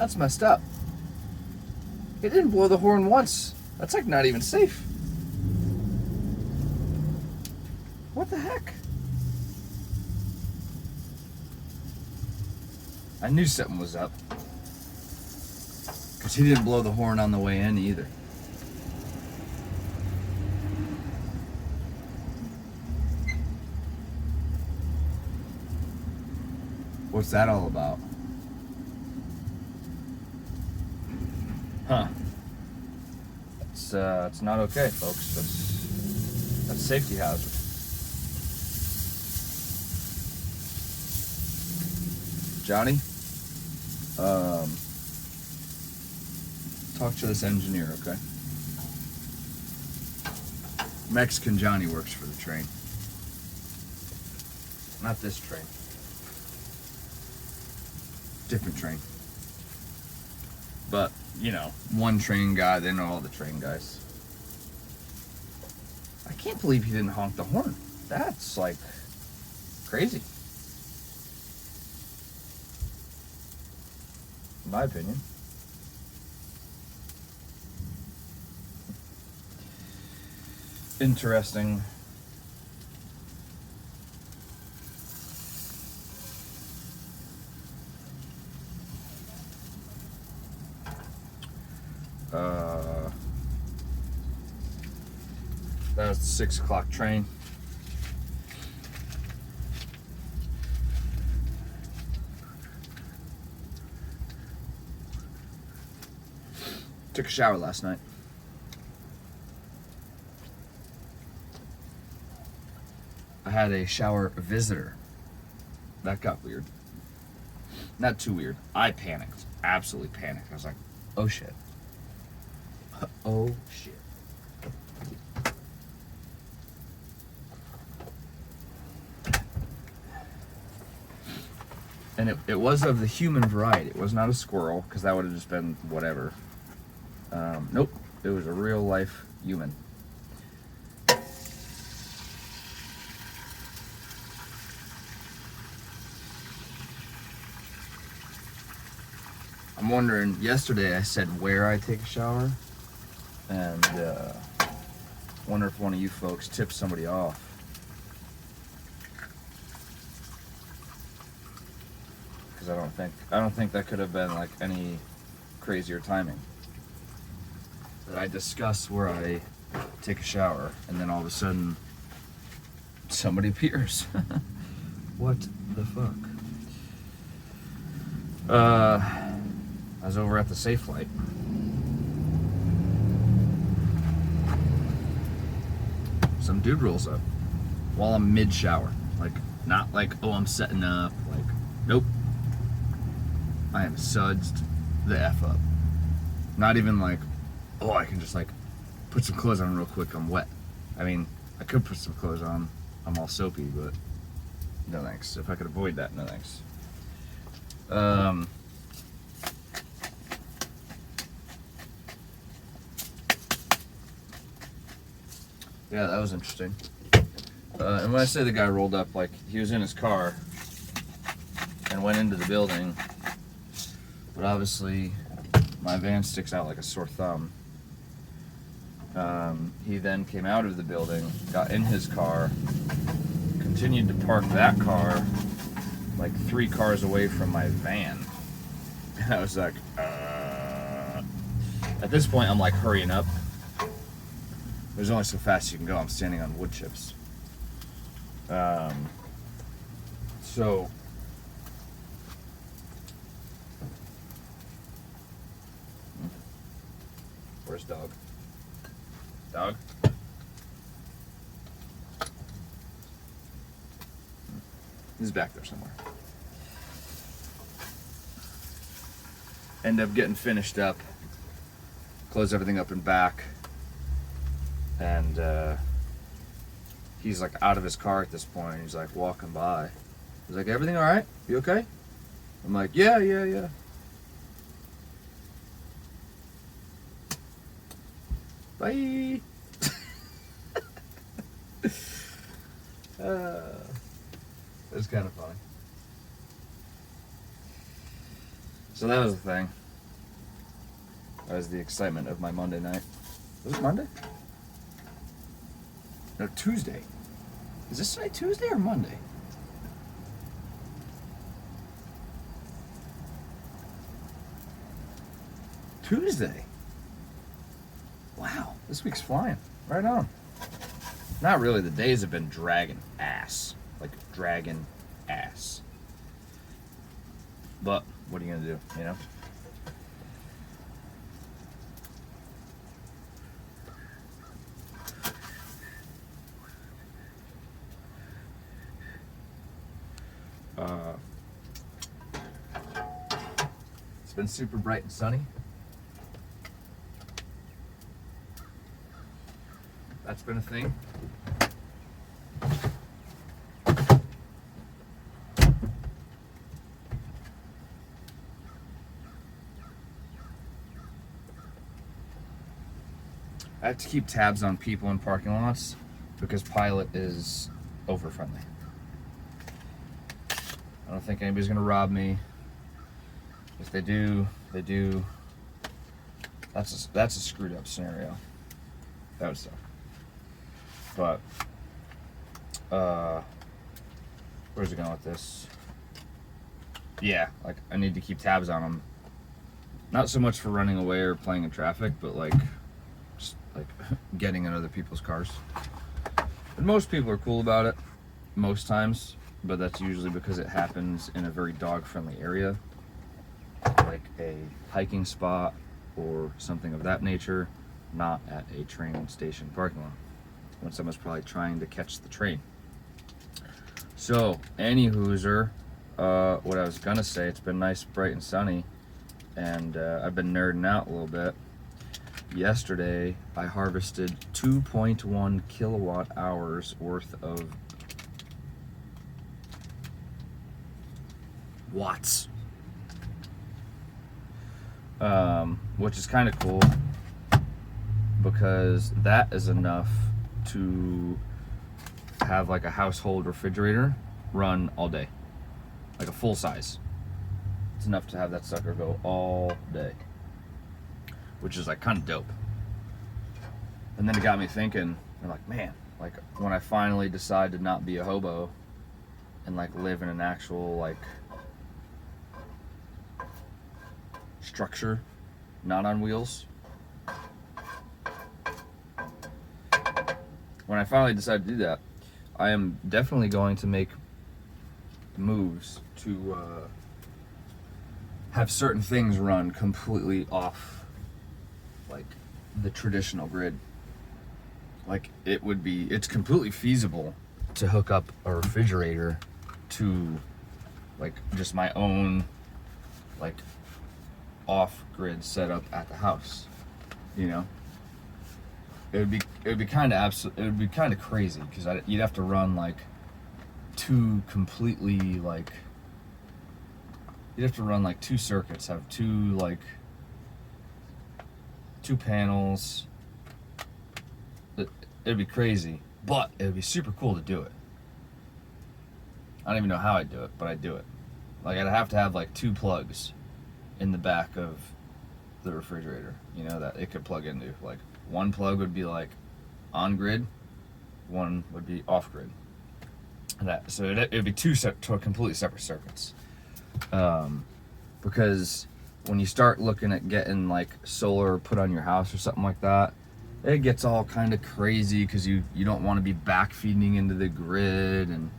That's messed up. He didn't blow the horn once. That's like not even safe. What the heck? I knew something was up. Because he didn't blow the horn on the way in either. What's that all about? Huh. It's not okay, folks. That's a safety hazard. Johnny, talk to this engineer, okay? Mexican Johnny works for the train. Not this train. Different train. But, you know, one train guy, they know all the train guys. I can't believe he didn't honk the horn. That's, like, crazy. In my opinion. Interesting. That was the 6 o'clock train. Took a shower last night. I had a shower visitor. That got weird. Not too weird. I panicked. Absolutely panicked. I was like, oh shit. Oh shit. And it was of the human variety. It was not a squirrel, because that would have just been whatever. Nope. It was a real life human. I'm wondering, yesterday I said where I take a shower, and wonder if one of you folks tipped somebody off. Because I don't think that could have been like any crazier timing. That I discuss where I take a shower, and then all of a sudden somebody appears. What the fuck? I was over at the Safe Light. Some dude rolls up while I'm mid shower. Like, not like, oh, I'm setting up. Like, nope. I am sudsed the F up. Not even like, oh, I can just like put some clothes on real quick. I'm wet. I mean, I could put some clothes on. I'm all soapy, but no thanks. If I could avoid that, no thanks. Yeah, that was interesting. And when I say the guy rolled up, like, he was in his car and went into the building, but obviously my van sticks out like a sore thumb. He then came out of the building, got in his car, continued to park that car like 3 cars away from my van. And I was like, At this point, I'm like hurrying up. There's only so fast you can go. I'm standing on wood chips. So where's Dog? Dog? He's back there somewhere. End up getting finished up. Close everything up and back. And he's like out of his car at this point. He's like walking by. He's like, everything all right? You okay? I'm like, yeah. Bye. It was kind of funny. So that was the thing. That was the excitement of my Monday night. Was it Monday? No, Tuesday. Is this today Tuesday or Monday? Tuesday. Wow, this week's flying. Right on. Not really, the days have been dragging ass. Like, dragging ass. But, what are you gonna do, you know? It's been super bright and sunny. That's been a thing. I have to keep tabs on people in parking lots because Pilot is over friendly. I don't think anybody's gonna rob me. If they do, they do. That's a screwed up scenario. That would suck. But where's it going with this? Yeah, like I need to keep tabs on them. Not so much for running away or playing in traffic, but like just like getting in other people's cars. And most people are cool about it most times, but that's usually because it happens in a very dog-friendly area, like a hiking spot or something of that nature, not at a train station parking lot when someone's probably trying to catch the train. So, any hooser, what I was gonna say, it's been nice, bright, and sunny, and I've been nerding out a little bit. Yesterday, I harvested 2.1 kilowatt hours worth of watts, which is kind of cool because that is enough to have like a household refrigerator run all day, like a full size. It's enough to have that sucker go all day, which is like kind of dope. And then it got me thinking, I'm like, man, like when I finally decide to not be a hobo and like live in an actual like structure, not on wheels. When I finally decide to do that, I am definitely going to make moves to have certain things run completely off like the traditional grid. Like it's completely feasible to hook up a refrigerator to like just my own like off-grid setup at the house, you know. It would be kind of crazy because you'd have to run like two circuits, have two panels. It'd be crazy, but it would be super cool to do it. I don't even know how I'd do it, but I'd do it. Like I'd have to have like two plugs in the back of the refrigerator, you know, that it could plug into. Like one plug would be like on grid, one would be off grid. So it'd be two completely separate circuits. Because when you start looking at getting like solar put on your house or something like that, it gets all kind of crazy because you don't want to be back feeding into the grid, and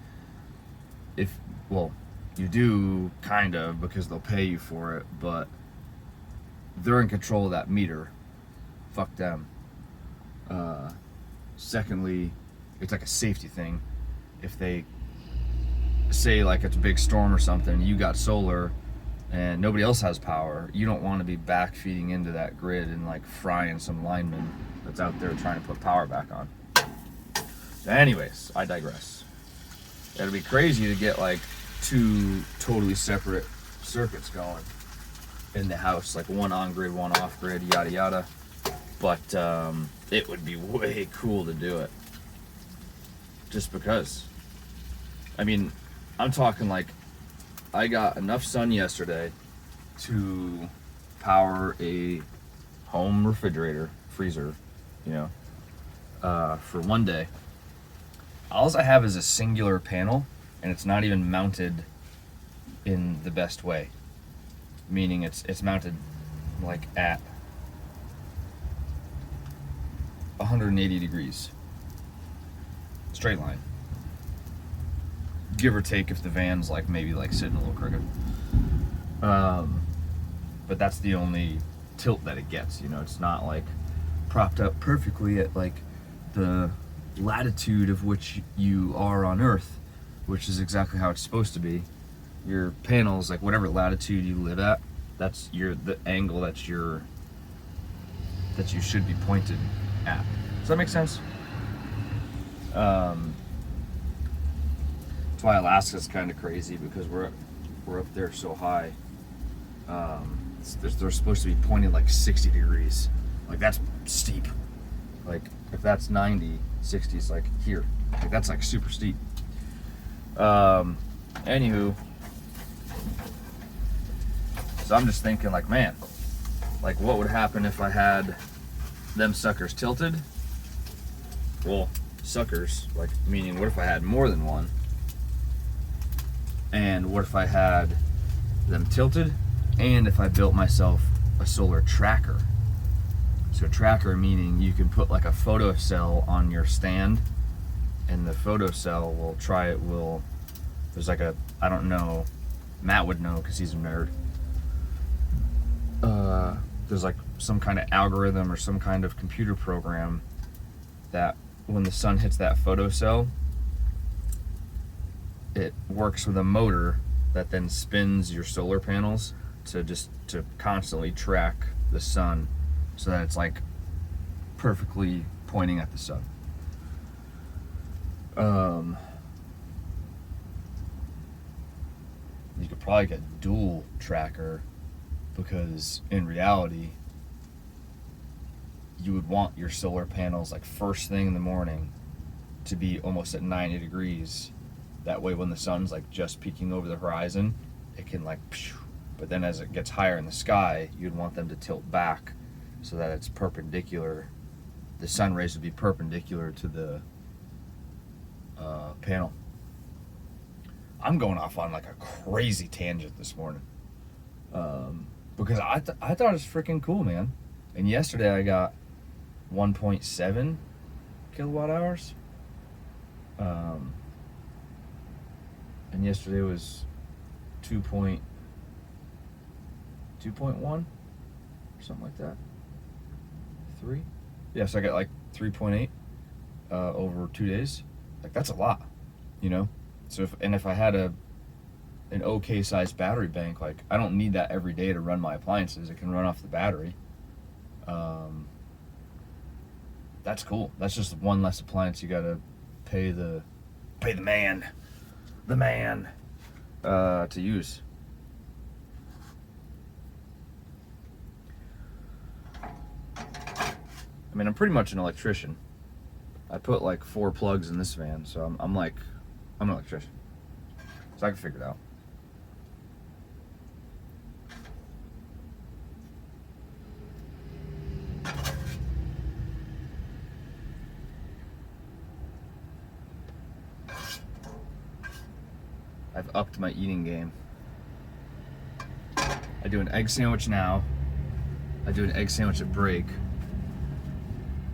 you do kind of because they'll pay you for it, but they're in control of that meter. Fuck them. Secondly, it's like a safety thing. If they say like it's a big storm or something, you got solar and nobody else has power, you don't want to be back feeding into that grid and like frying some lineman that's out there trying to put power back on. So anyways, I digress. It'd be crazy to get like two totally separate circuits going in the house, like one on grid, one off grid, yada yada. But it would be way cool to do it. Just because. I mean, I'm talking like I got enough sun yesterday to power a home refrigerator, freezer, you know, for one day. All I have is a singular panel, and it's not even mounted in the best way. Meaning it's mounted like at 180 degrees. Straight line. Give or take if the van's like maybe like sitting a little crooked. But that's the only tilt that it gets, you know. It's not like propped up perfectly at like the latitude of which you are on Earth, which is exactly how it's supposed to be. Your panels, like whatever latitude you live at, that's the angle that you should be pointed at. Does that make sense? That's why Alaska's kind of crazy, because we're up there so high. They're supposed to be pointed like 60 degrees. Like that's steep. Like if that's 90, 60 is like here. Like that's like super steep. Anywho, so I'm just thinking like, man, like what would happen if I had them suckers tilted? Well, suckers, like meaning what if I had more than one? And what if I had them tilted, and if I built myself a solar tracker? So tracker meaning you can put like a photocell on your stand, and the photocell will there's like a, I don't know, Matt would know because he's a nerd. There's like some kind of algorithm or some kind of computer program that when the sun hits that photocell, it works with a motor that then spins your solar panels to constantly track the sun, so that it's like perfectly pointing at the sun. You could probably get dual tracker, because in reality you would want your solar panels like first thing in the morning to be almost at 90 degrees. That way when the sun's like just peeking over the horizon, it can like, but then as it gets higher in the sky, you'd want them to tilt back so that it's perpendicular. The sun rays would be perpendicular to the panel. I'm going off on like a crazy tangent this morning, because I thought it was freaking cool, man. And yesterday I got 1.7 kilowatt hours. And yesterday was 2.1 or something like that. 3? Yeah, so I got like 3.8 over 2 days. Like that's a lot, you know? So if I had an okay sized battery bank, like I don't need that every day to run my appliances. It can run off the battery. That's cool. That's just one less appliance you gotta pay the man to use. I mean, I'm pretty much an electrician. I put like 4 plugs in this van, so I'm an electrician. So I can figure it out. I've upped my eating game. I do an egg sandwich now. I do an egg sandwich at break.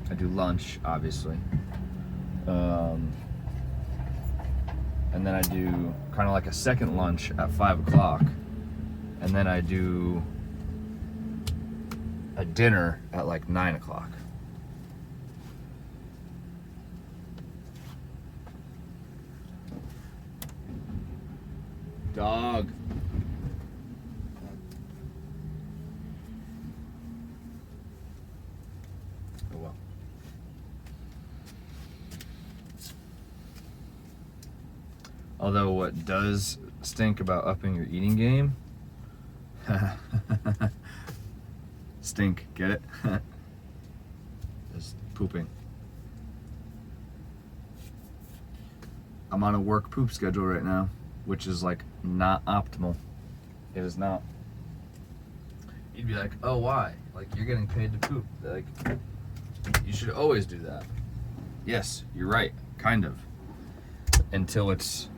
I do lunch, obviously. And then I do kind of like a second lunch at 5 o'clock. And then I do a dinner at like 9 o'clock. Dog. Oh well. Although what does stink about upping your eating game? Stink, get it? Just pooping. I'm on a work poop schedule right now, which is like not optimal. It is not. You'd be like, oh, why? Like, you're getting paid to poop. Like, you should always do that. Yes, you're right, kind of. Until it's,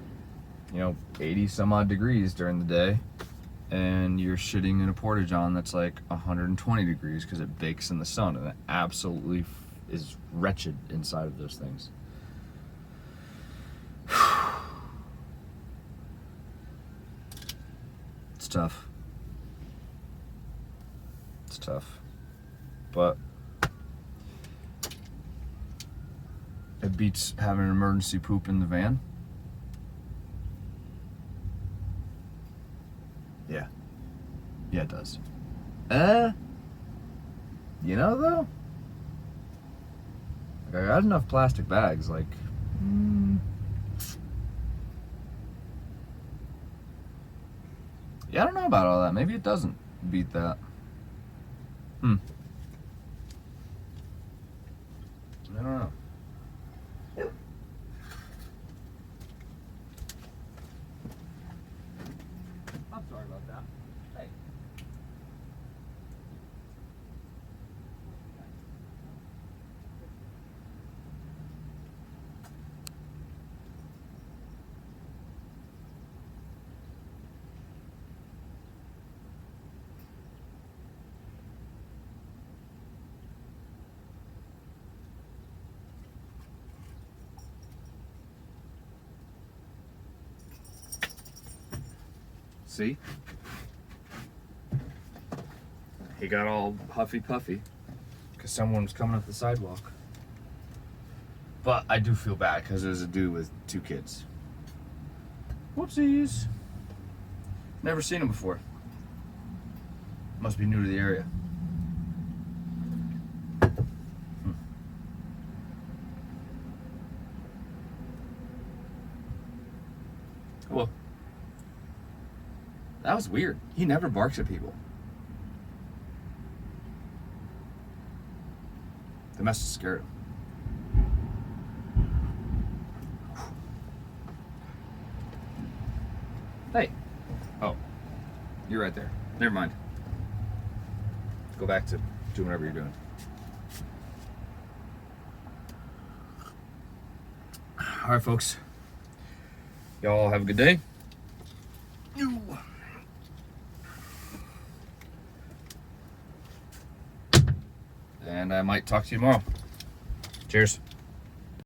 80 some odd degrees during the day, and you're shitting in a porta-john that's like 120 degrees because it bakes in the sun, and it absolutely is wretched inside of those things. It's tough. It's tough. But it beats having an emergency poop in the van. Yeah. Yeah, it does. Though? Like, I got enough plastic bags, like, yeah, I don't know about all that. Maybe it doesn't beat that. I don't know. I'm sorry about that. Hey. See? He got all huffy puffy because someone was coming up the sidewalk. But I do feel bad because it was a dude with 2 kids. Whoopsies. Never seen him before. Must be new to the area. Well, that was weird. He never barks at people. They must have scared him. Hey. Oh. You're right there. Never mind. Go back to doing whatever you're doing. All right, folks. Y'all have a good day. And I might talk to you tomorrow. Cheers.